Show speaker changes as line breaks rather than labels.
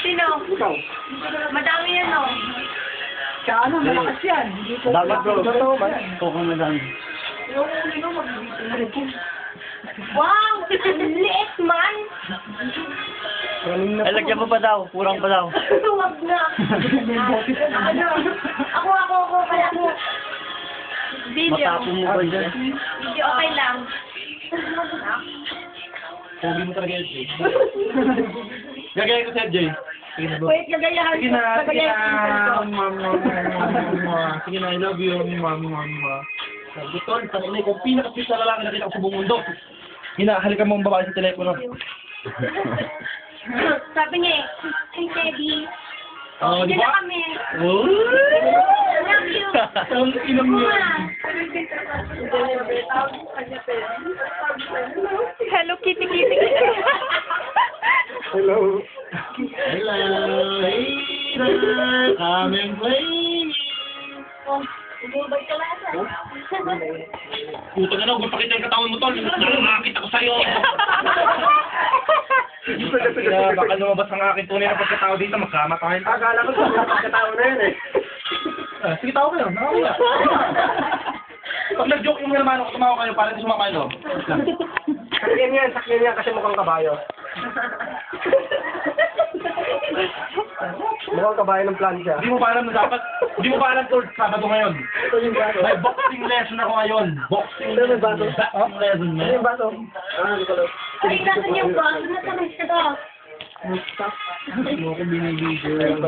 Sino? Madami yan, no?
Kaya ano, malakas yan.
Dapat bro.
Totoo man.
Koko na dami.
Wow! Ang liit man!
Ay, lagyan mo pa daw. Kurang pa daw.
Huwag na. Ako, kaya ako. Video.
Matapon mo ba dyan?
Video, okay lang.
Pogi mo talaga yun, Jay. Gagaya ko sa Jay.
Wait, gagayahan
Sige na, sige na.
Sige na, I love you, Gutol, tanginay ko, pinaka-fit na lalaki na kita ko sa buong mundo.
Hinahalikan mo ang babae sa telepono.
Sabi niya eh, hey Teddy,
Oh, di
hindi
ba?
na kami.
Oh!
I love you.
Ang inom yun.
Hello, kitty.
Hello.
Hello, hey there, come and play me.
Oh, umubay ka lang.
Puto na lang, huwag pakita yung katawan mo, tol. Nakakakita ko sa'yo.
Kaya baka lumabas ang aking tunay na pagkatao dito, magkamatahin. Akala ko sa pagkatao na yun eh.
Sige, tao kayo. Nakakaya. Pag nag-joke yung naman ako, tumawa kayo para hindi sumama kayo.
Sakyan yan kasi mukhang kabayo. Mukhang kabayo ng plancha.
Hindi mo ba alam na dapat, hindi mo ba alam tol, Sabado ngayon.
Ito yung baso.
May boxing lesson ako ngayon. Boxing
Ito yung baso.
lesson,
Ito
man.
yung baso. Ano ko lang.
Ay, nasan yung boss? Nasaan ka daw?
Mo ko binibigyan.